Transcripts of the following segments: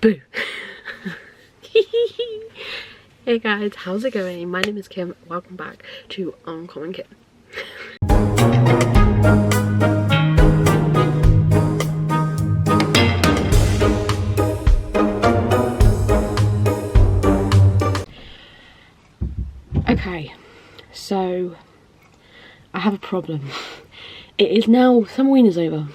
Boo! Hey guys, how's it going? My name is Kim. Welcome back to Uncommonkim. Okay, so I have a problem. It is now, Summerween is over.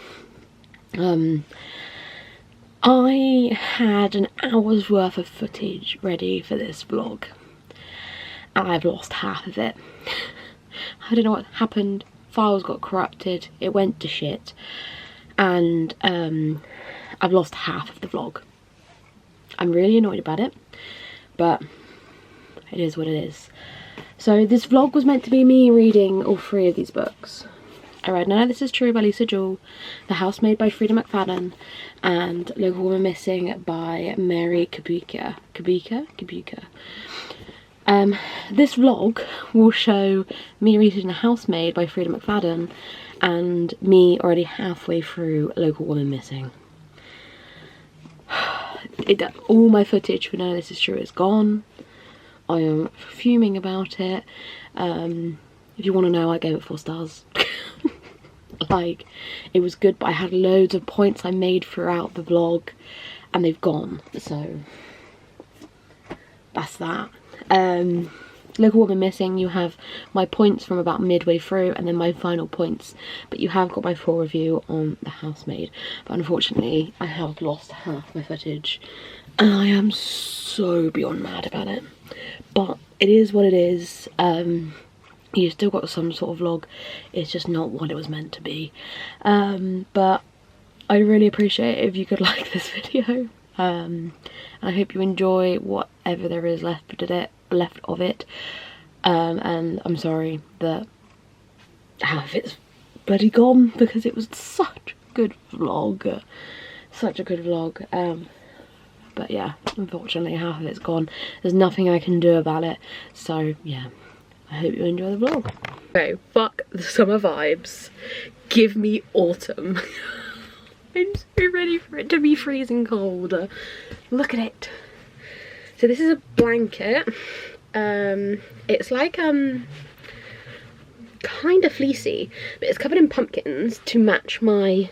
I had an hour's worth of footage ready for this vlog and I've lost half of it. I don't know what happened. Files got corrupted, it went to shit, and I've lost half of the vlog. I'm really annoyed about it, but it is what it is. So this vlog was meant to be me reading all 3 of these books. I read None of This Is True by Lisa Jewell, The Housemaid by Frida McFadden, and Local Woman Missing by Mary Kubuka. This vlog will show me reading The Housemaid by Frida McFadden and me already halfway through Local Woman Missing. All my footage for None of This Is True is gone. I am fuming about it. If you want to know, I gave it 4 stars. Like, it was good, but I had loads of points I made throughout the vlog and they've gone, so that's that. Local Woman Missing, you have my points from about midway through and then my final points, but you have got my full review on The Housemaid. But unfortunately I have lost half my footage and I am so beyond mad about it, but it is what it is. You still got some sort of vlog, it's just not what it was meant to be. But I really appreciate it if you could like this video. And I hope you enjoy whatever there is left of it. And I'm sorry that half of it's bloody gone, because it was such a good vlog. But yeah, unfortunately half of it's gone. There's nothing I can do about it, so yeah. I hope you enjoy the vlog. Okay, fuck the summer vibes. Give me autumn. I'm so ready for it to be freezing cold. Look at it. So this is a blanket. It's like kind of fleecy, but it's covered in pumpkins to match my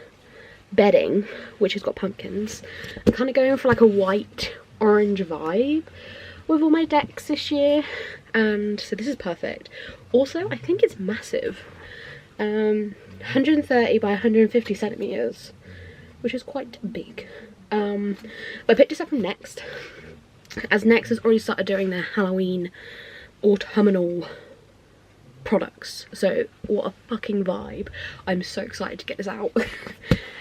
bedding, which has got pumpkins. I'm kind of going for like a white orange vibe with all my decks this year, and so this is perfect. Also, I think it's massive. 130 by 150 centimeters, which is quite big. I picked this up from Next, as Next has already started doing their Halloween autumnal products, so what a fucking vibe. I'm so excited to get this out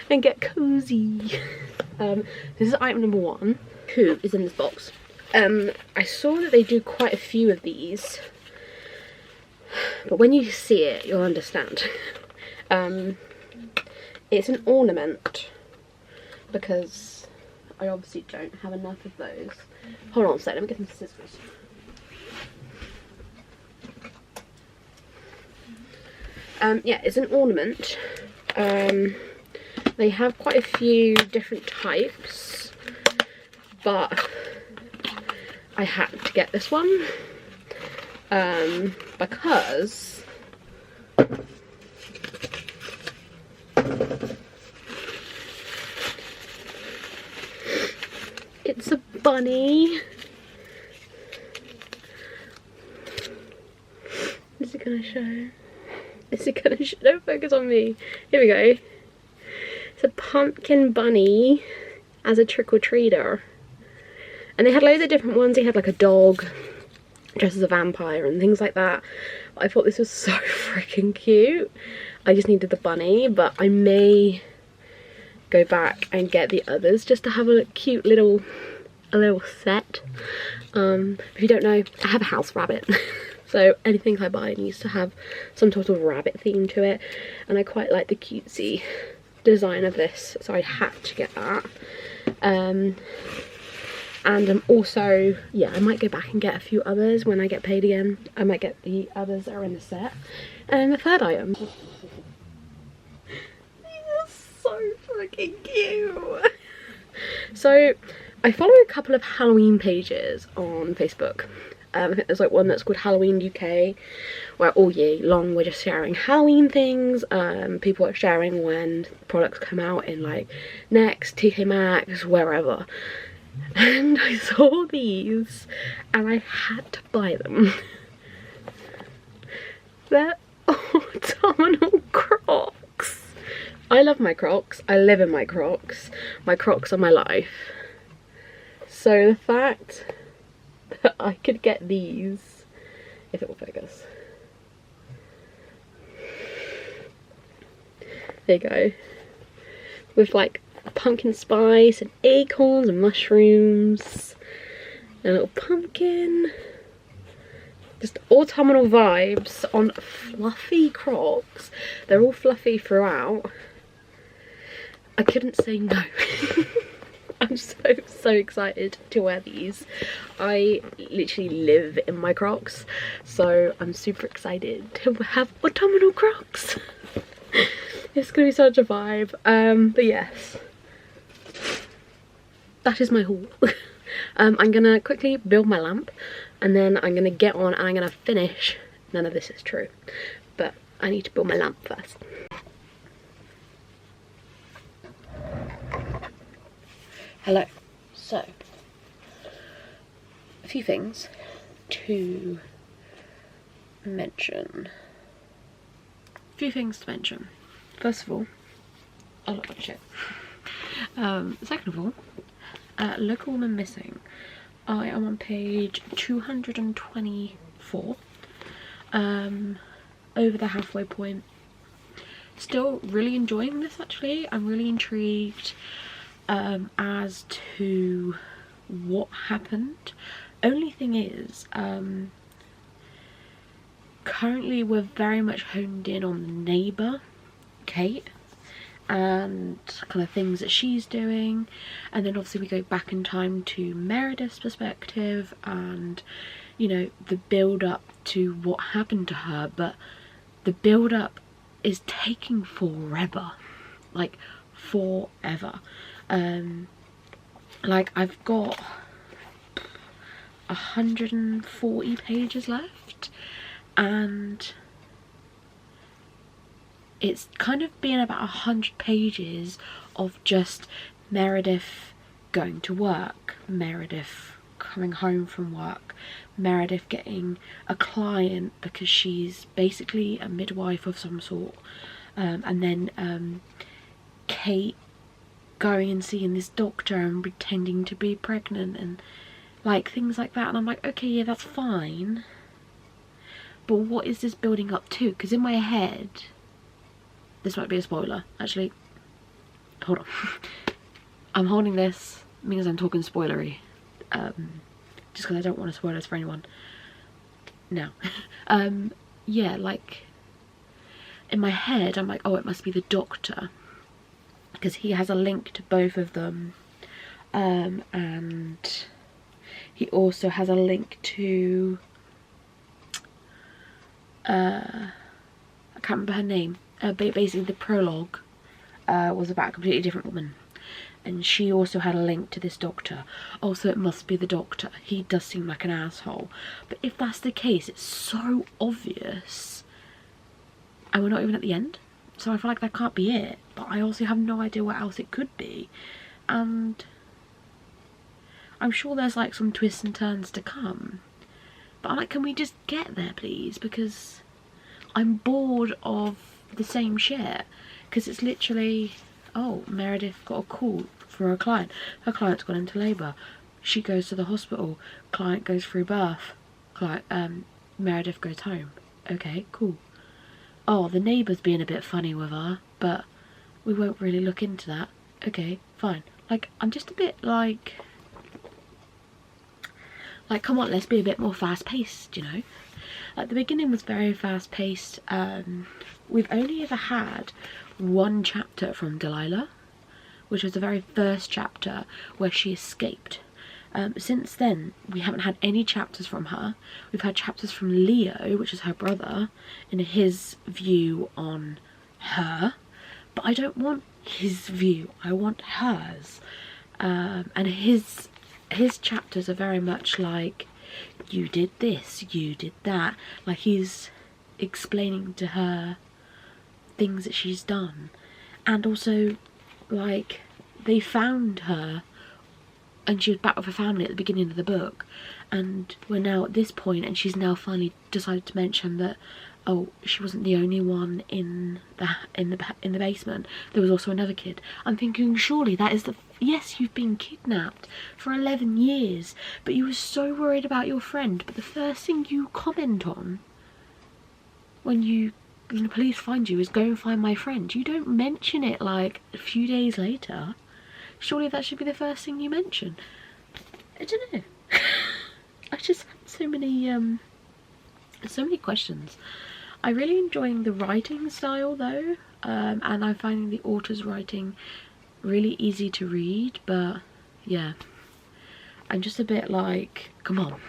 and get cozy. This is item number 1. Who is in this box? I saw that they do quite a few of these, but when you see it, you'll understand. It's an ornament, because I obviously don't have enough of those. Hold on a sec, let me get some scissors. Yeah, it's an ornament. They have quite a few different types, but I had to get this one because it's a bunny. Is it gonna show? Is it gonna show? Don't focus on me. Here we go. It's a pumpkin bunny as a trick-or-treater. And they had loads of different ones. They had like a dog dressed as a vampire and things like that. I thought this was so freaking cute. I just needed the bunny, but I may go back and get the others just to have a cute little set. If you don't know, I have a house rabbit. So anything I buy needs to have some sort of rabbit theme to it. And I quite like the cutesy design of this, so I had to get that. And I'm also, yeah, I might go back and get a few others when I get paid again. I might get the others that are in the set. And the third item. These are so freaking cute. So I follow a couple of Halloween pages on Facebook. I think there's like one that's called Halloween UK, where all year long we're just sharing Halloween things. People are sharing when products come out in like Next, TK Maxx, wherever. And I saw these and I had to buy them. They're autumnal Crocs. I love my Crocs. I live in my Crocs. My Crocs are my life. So the fact that I could get these, if it will focus. There you go. With like pumpkin spice and acorns and mushrooms and a little pumpkin. Just autumnal vibes on fluffy Crocs. They're all fluffy throughout. I couldn't say no. I'm so excited to wear these. I literally live in my Crocs, so I'm super excited to have autumnal Crocs. It's gonna be such a vibe. But yes, that is my haul. I'm gonna quickly build my lamp, and then I'm gonna get on and I'm gonna finish. None of this is true, but I need to build my lamp first. Hello. So, a few things to mention. First of all, I look like shit. Second of all, Local Woman Missing. I am on page 224. Over the halfway point. Still really enjoying this actually. I'm really intrigued as to what happened. Only thing is, currently we're very much honed in on the neighbour, Kate, and kind of things that she's doing, and then obviously we go back in time to Meredith's perspective and, you know, the build up to what happened to her, but the build up is taking forever, like forever. Like I've got 140 pages left, and it's kind of been about 100 pages of just Meredith going to work, Meredith coming home from work, Meredith getting a client because she's basically a midwife of some sort, and then Kate going and seeing this doctor and pretending to be pregnant and like things like that. And I'm like, okay, yeah, that's fine, but what is this building up to? Because in my head, this might be a spoiler actually, hold on. I'm holding this because I'm talking spoilery, just because I don't want to spoil this for anyone now. Yeah, like in my head I'm like, oh, it must be the doctor, because he has a link to both of them, and he also has a link to I can't remember her name, but basically the prologue was about a completely different woman, and she also had a link to this doctor. Also, it must be the doctor. He does seem like an asshole, but if that's the case, it's so obvious, and we're not even at the end, so I feel like that can't be it. But I also have no idea what else it could be, and I'm sure there's like some twists and turns to come, but I'm like, can we just get there please, because I'm bored of the same shit. Because it's literally, oh, Meredith got a call for her client, her client's gone into labour, she goes to the hospital, client goes through birth, Meredith goes home. Okay, cool. Oh, the neighbour's being a bit funny with her, but we won't really look into that. Okay, fine. Like, I'm just a bit like, come on, let's be a bit more fast-paced, you know? Like, the beginning was very fast-paced. We've only ever had one chapter from Delilah, which was the very first chapter where she escaped. Since then, we haven't had any chapters from her. We've had chapters from Leo, which is her brother, and his view on her. But I don't want his view, I want hers. And his his chapters are very much like, you did this, you did that. Like, he's explaining to her things that she's done. And also, like, they found her and she was back with her family at the beginning of the book, and we're now at this point, and she's now finally decided to mention that, oh, she wasn't the only one in the basement. There was also another kid. I'm thinking, surely that is the... Yes, you've been kidnapped for 11 years, but you were so worried about your friend. But the first thing you comment on when the police find you is, go and find my friend. You don't mention it like a few days later. Surely that should be the first thing you mention. I don't know. I just had so many questions. I'm really enjoying the writing style though, and I'm finding the author's writing really easy to read, but yeah, I'm just a bit like, come on,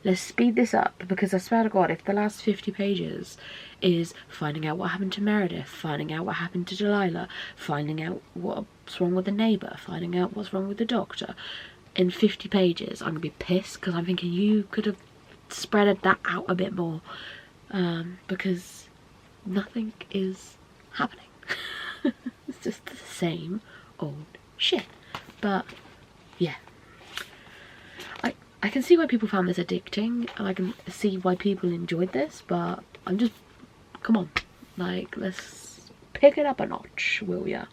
let's speed this up, because I swear to God, if the last 50 pages is finding out what happened to Meredith, finding out what happened to Delilah, finding out what's wrong with the neighbour, finding out what's wrong with the doctor, in 50 pages, I'm going to be pissed, because I'm thinking you could have spread that out a bit more, because nothing is happening. It's just the same old shit. But yeah, I can see why people found this addicting, and I can see why people enjoyed this, but I'm just, come on, like, let's pick it up a notch, will ya?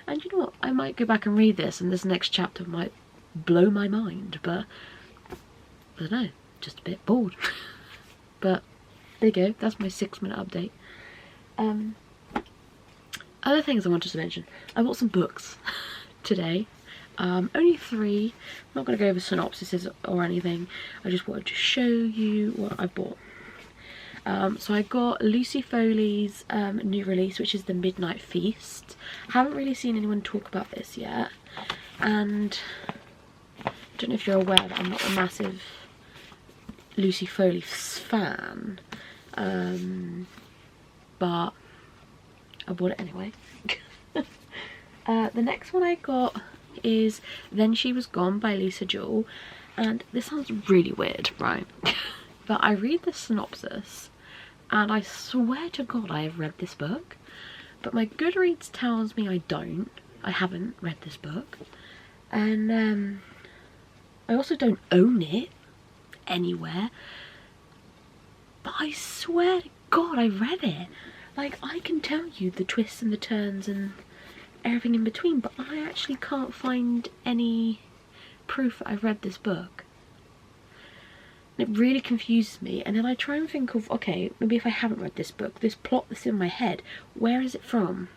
And you know what, I might go back and read this, and this next chapter might blow my mind, but I don't know, just a bit bored. But there you go, that's my 6-minute update. Other things I wanted to mention, I bought some books today. Only 3. I'm not going to go over synopsises or anything. I just wanted to show you what I bought. So I got Lucy Foley's new release, which is The Midnight Feast. I haven't really seen anyone talk about this yet, and I don't know if you're aware that I'm not a massive Lucy Foley fan, but I bought it anyway. The next one I got is Then She Was Gone by Lisa Jewell, and this sounds really weird, right? But I read the synopsis and I swear to God I have read this book, but my Goodreads tells me I haven't read this book, and I also don't own it anywhere, but I swear to God I read it. Like, I can tell you the twists and the turns and everything in between, but I actually can't find any proof that I've read this book. And it really confuses me, and then I try and think of, okay, maybe if I haven't read this book, this plot that's in my head, where is it from?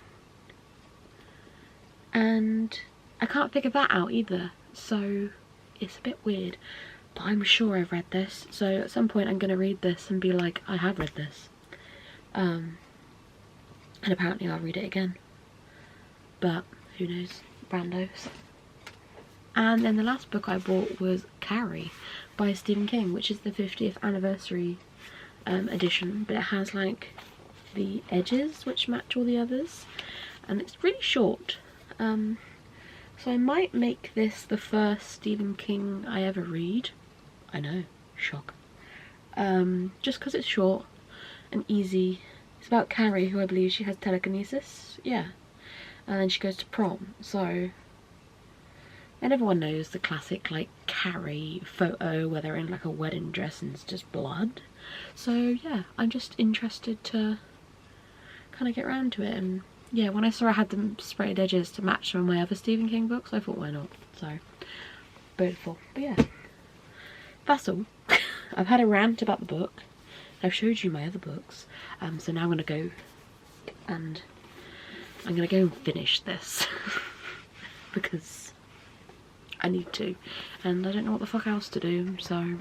And I can't figure that out either, so it's a bit weird. But I'm sure I've read this, so at some point I'm going to read this and be like, I have read this. And apparently I'll read it again. But who knows, randos. And then the last book I bought was Carrie by Stephen King, which is the 50th anniversary edition, but it has like the edges which match all the others, and it's really short. So I might make this the first Stephen King I ever read. I know, shock. Just because it's short and easy. It's about Carrie, who I believe she has telekinesis, yeah, and then she goes to prom, so, and everyone knows the classic like Carrie photo where they're in like a wedding dress and it's just blood. So yeah, I'm just interested to kind of get around to it, and yeah, when I saw I had them sprayed edges to match some of my other Stephen King books, I thought why not, so beautiful. But yeah, that's all. I've had a rant about the book. I've showed you my other books, so now I'm gonna go and finish this because I need to, and I don't know what the fuck else to do. So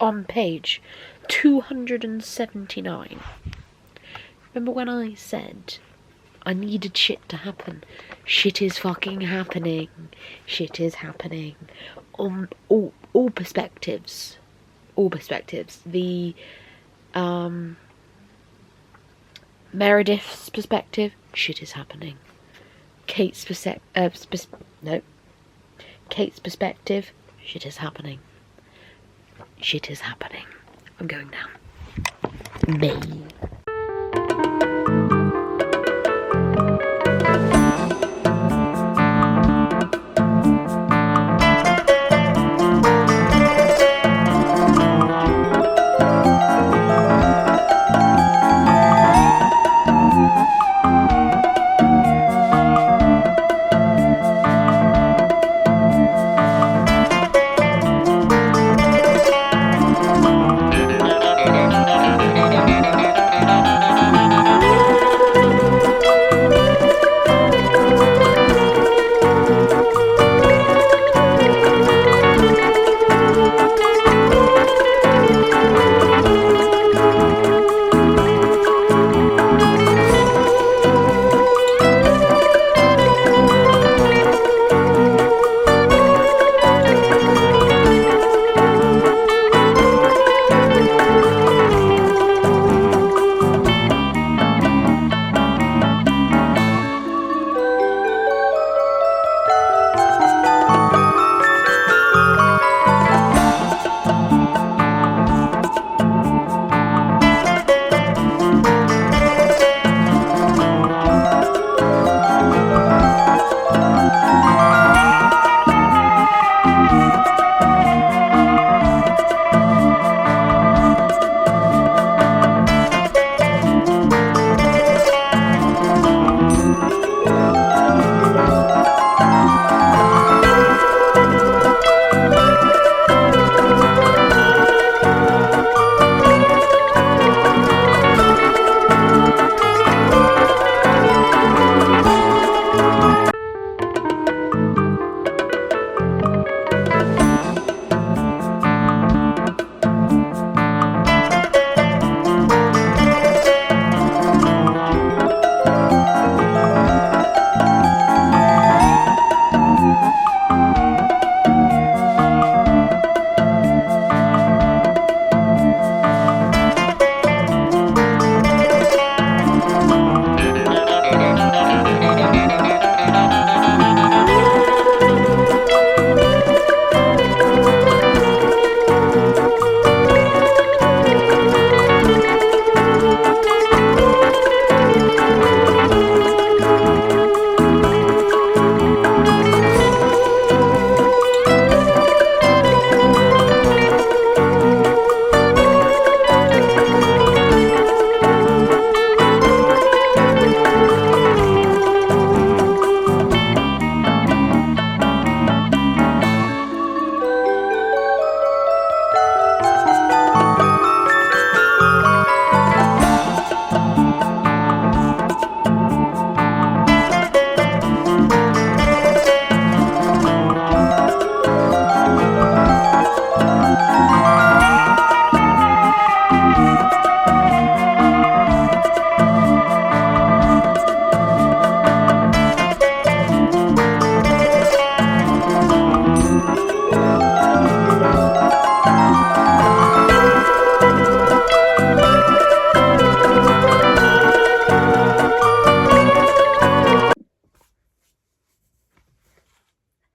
on page 279, remember when I said I needed shit to happen? Shit is fucking happening. Shit is happening on all perspectives. All perspectives. The Meredith's perspective, shit is happening. Kate's Kate's perspective, shit is happening. Shit is happening. I'm going down. Bye.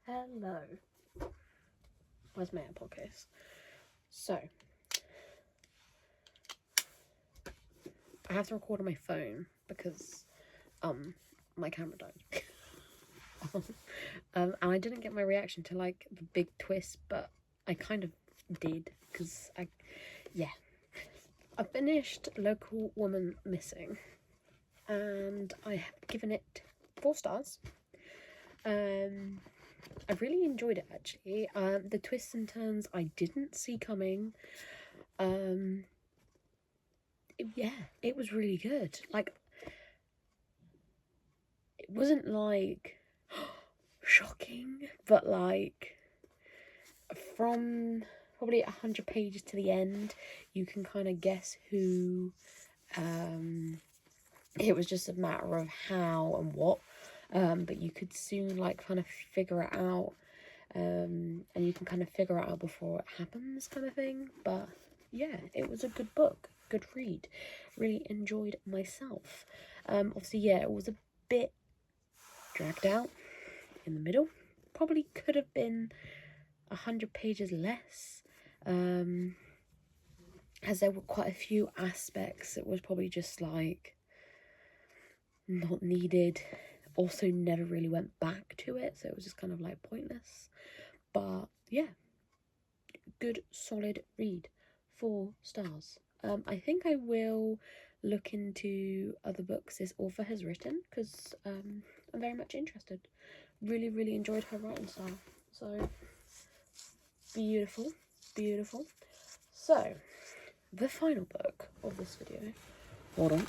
Hello. Where's my AirPod case? So, I have to record on my phone because, my camera died. And I didn't get my reaction to, like, the big twist, but I kind of did, because I finished Local Woman Missing, and I have given it 4 stars. I really enjoyed it, actually. The twists and turns I didn't see coming. It was really good. Like, it wasn't like shocking, but like from probably 100 pages to the end, you can kind of guess who. It was just a matter of how and what, but you could soon like kind of figure it out, and you can kind of figure it out before it happens, kind of thing. But yeah, it was a good book, good read. Really enjoyed myself. Obviously, yeah, it was a bit dragged out in the middle, probably could have been 100 pages less, as there were quite a few aspects that was probably just like not needed. Also never really went back to it, so it was just kind of like pointless. But yeah, good solid read, 4 stars. I think I will look into other books this author has written, because I'm very much interested. Really enjoyed her writing style. So beautiful. So the final book of this video, hold on,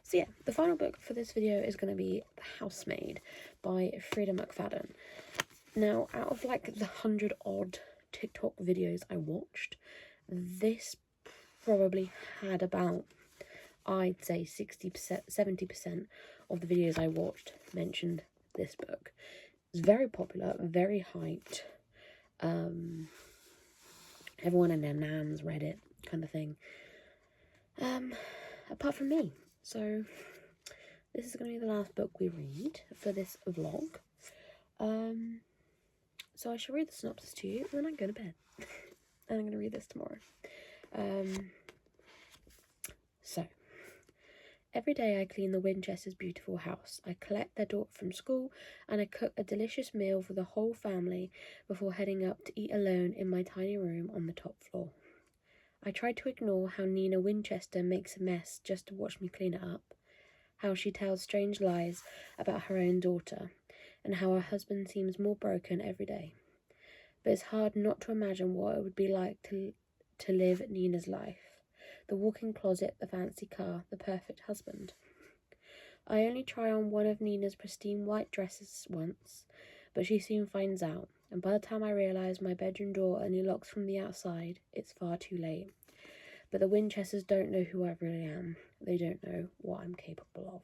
so yeah, the final book for this video is going to be The Housemaid by Frida McFadden. Now, out of like the 100 odd TikTok videos I watched, this probably had about, I'd say 60%, 70% of the videos I watched mentioned this book. It's very popular, very hyped. Everyone and their nans read it, kind of thing. Apart from me. So this is going to be the last book we read for this vlog. So I shall read the synopsis to you, and then I go to bed. And I'm going to read this tomorrow. So, every day I clean the Winchesters' beautiful house. I collect their daughter from school, and I cook a delicious meal for the whole family before heading up to eat alone in my tiny room on the top floor. I try to ignore how Nina Winchester makes a mess just to watch me clean it up, how she tells strange lies about her own daughter, and how her husband seems more broken every day. But it's hard not to imagine what it would be like to live Nina's life. The walk-in closet, the fancy car, the perfect husband. I only try on one of Nina's pristine white dresses once, but she soon finds out, and by the time I realise my bedroom door only locks from the outside, it's far too late. But the Winchesters don't know who I really am. They don't know what I'm capable of.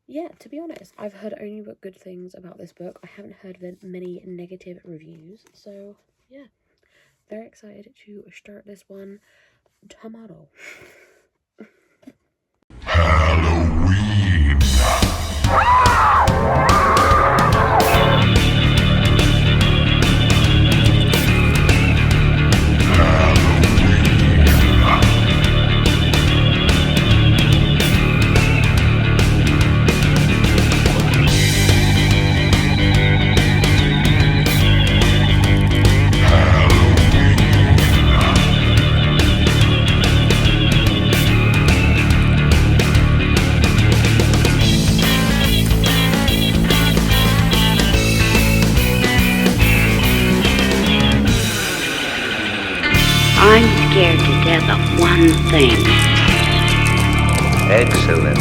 Yeah, to be honest, I've heard only but good things about this book. I haven't heard many negative reviews, so yeah, very excited to start this one tomorrow. Halloween. I'm scared to death of one thing. Excellent.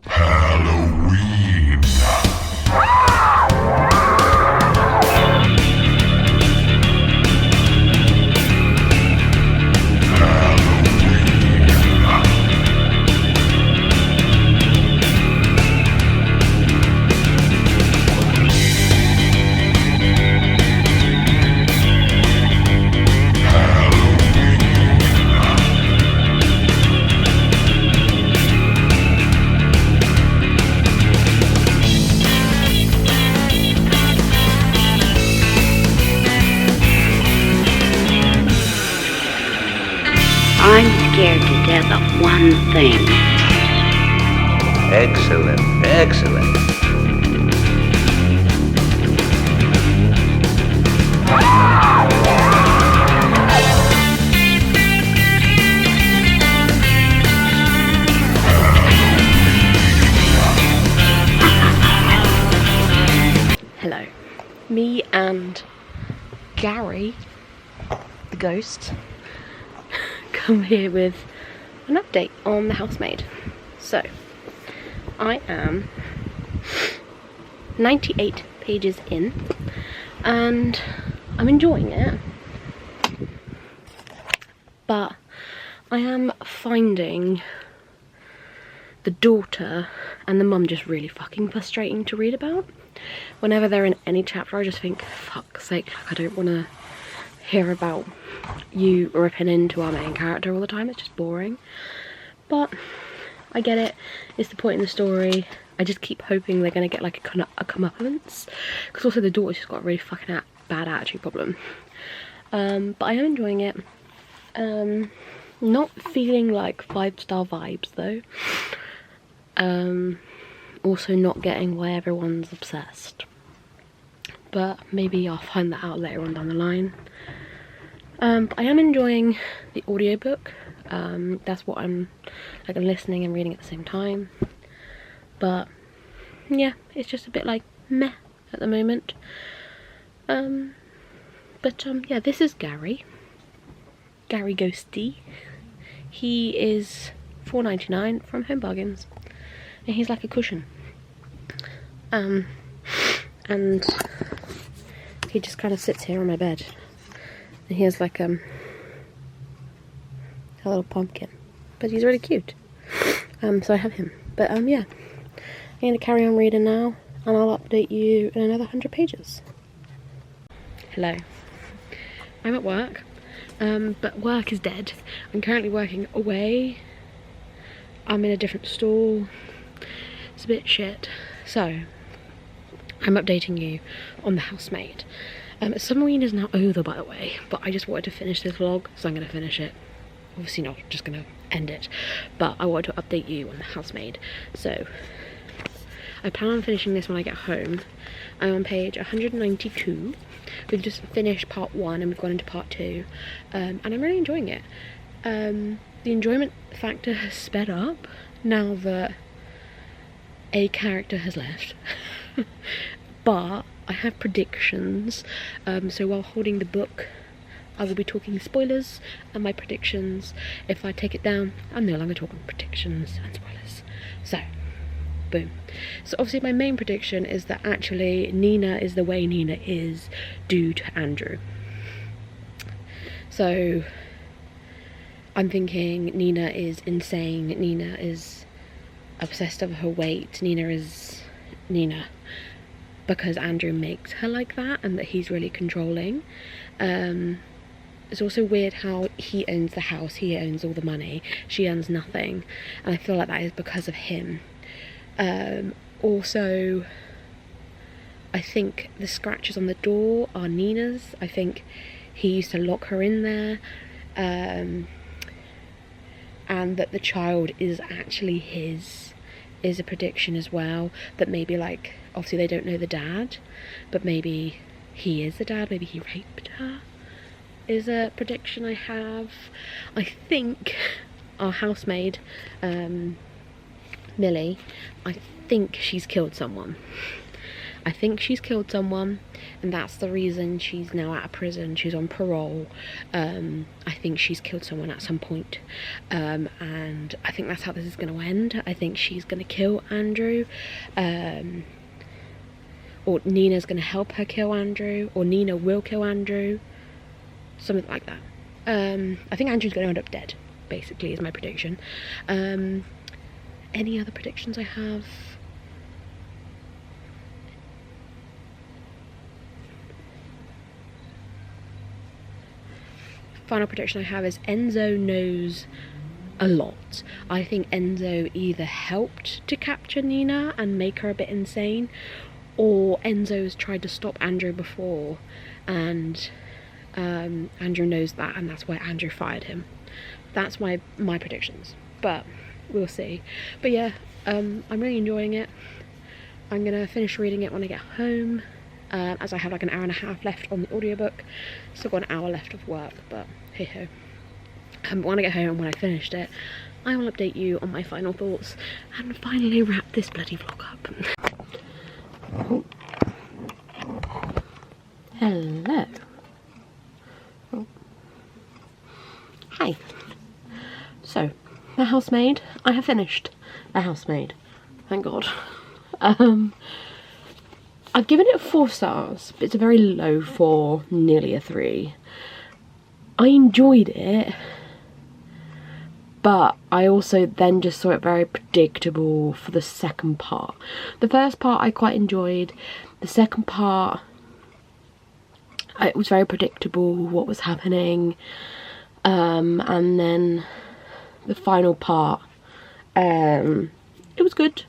Halloween. I'm scared to death of one thing. Excellent. Hello. Me and Gary, the ghost, come here with an update on The Housemaid. So, I am 98 pages in, and I'm enjoying it. but I am finding the daughter and the mum just really fucking frustrating to read about. Whenever they're in any chapter, I just think, fuck's sake, like, I don't want to hear about you ripping into our main character all the time. It's just boring. But I get it, it's the point in the story. I just keep hoping they're going to get like a comeuppance, because also the daughter's just got a really fucking bad attitude problem. But I am enjoying it. Not feeling like 5-star vibes though. Also not getting why everyone's obsessed, but maybe I'll find that out later on down the line. But I am enjoying the audiobook. That's what I'm like, I'm listening and reading at the same time. But yeah, it's just a bit like meh at the moment. Yeah, this is Gary Ghosty. He is $4.99 from Home Bargains, and he's like a cushion. And he just kind of sits here on my bed, and he has like a little pumpkin, but he's really cute. So I have him. But yeah, I'm going to carry on reading now, and I'll update you in another 100 pages. Hello. I'm at work, but work is dead. I'm currently working away. I'm in a different stall. It's a bit shit. So, I'm updating you on The Housemaid. Summerween is now over, by the way, but I just wanted to finish this vlog, so I'm going to finish it. Obviously not just going to end it, but I wanted to update you on The Housemaid. So, I plan on finishing this when I get home. I'm on page 192. We've just finished part 1 and we've gone into part 2, and I'm really enjoying it. The enjoyment factor has sped up now that a character has left. But I have predictions, so while holding the book I will be talking spoilers and my predictions. If I take it down, I'm no longer talking predictions and spoilers. So, boom. So obviously my main prediction is that actually Nina is the way Nina is due to Andrew. So I'm thinking Nina is insane, Nina is obsessed over her weight, Nina is Nina because Andrew makes her like that, and that he's really controlling. It's also weird how he owns the house, he owns all the money, she earns nothing, and I feel like that is because of him. Also, I think the scratches on the door are Nina's. I think he used to lock her in there, and that the child is actually his is a prediction as well. That maybe, like, obviously they don't know the dad, but maybe he is the dad, maybe he raped her, is a prediction I have. I think our housemaid, Millie, I think she's killed someone. I think she's killed someone, and that's the reason she's now out of prison. She's on parole. I think she's killed someone at some point, and I think that's how this is going to end. I think she's going to kill Andrew, or Nina's going to help her kill Andrew, or Nina will kill Andrew, something like that. I think Andrew's going to end up dead, basically, is my prediction. Any other predictions I have? Final prediction I have is Enzo knows a lot. I think Enzo either helped to capture Nina and make her a bit insane, or Enzo's tried to stop Andrew before, and Andrew knows that, and that's why Andrew fired him. That's my predictions, but we'll see. But yeah, I'm really enjoying it. I'm gonna finish reading it when I get home, as I have like an hour and a half left on the audiobook. Still got an hour left of work, but hey ho. When I get home, when I finished it, I will update you on my final thoughts and finally wrap this bloody vlog up. Oh. Hello. Oh. Hi. So, The Housemaid. I have finished The Housemaid. Thank God. I've given it 4 stars, but it's a very low 4, nearly a 3. I enjoyed it, but I also then just saw it very predictable for the second part. The first part I quite enjoyed. The second part, it was very predictable what was happening, and then the final part, it was good.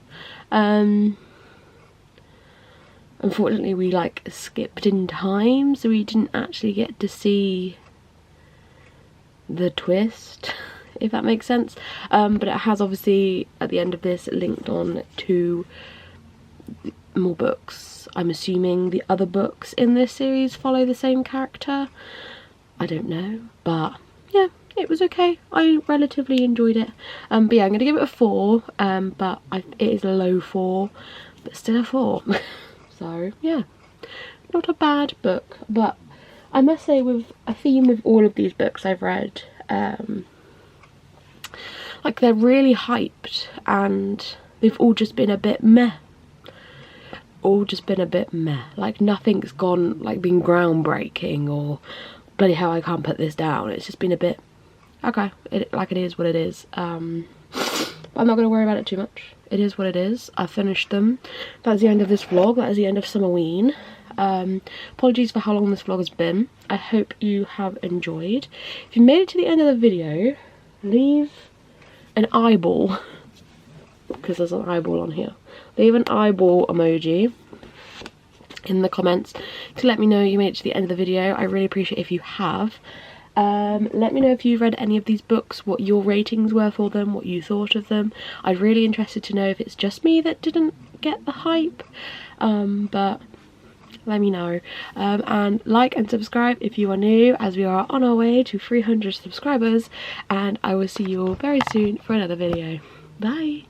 Unfortunately we like skipped in time, so we didn't actually get to see the twist, if that makes sense. But it has obviously at the end of this linked on to more books. I'm assuming the other books in this series follow the same character. I don't know, but yeah, it was okay. I relatively enjoyed it. But yeah, I'm gonna give it a 4, but it is a low 4, but still a 4. So yeah, not a bad book. But I must say, with a theme with all of these books I've read, like they're really hyped and they've all just been a bit meh. Like nothing's gone, like, been groundbreaking or bloody hell I can't put this down. It's just been a bit okay, it is what it is. But I'm not going to worry about it too much. It is what it is. I finished them. That's the end of this vlog. That is the end of Summerween. Apologies for how long this vlog has been. I hope you have enjoyed. If you made it to the end of the video, leave an eyeball, because there's an eyeball on here. Leave an eyeball emoji in the comments to let me know you made it to the end of the video. I really appreciate if you have. Let me know if you've read any of these books, what your ratings were for them, what you thought of them. I'm really interested to know if it's just me that didn't get the hype, but let me know. And like and subscribe if you are new, as we are on our way to 300 subscribers, and I will see you all very soon for another video. Bye!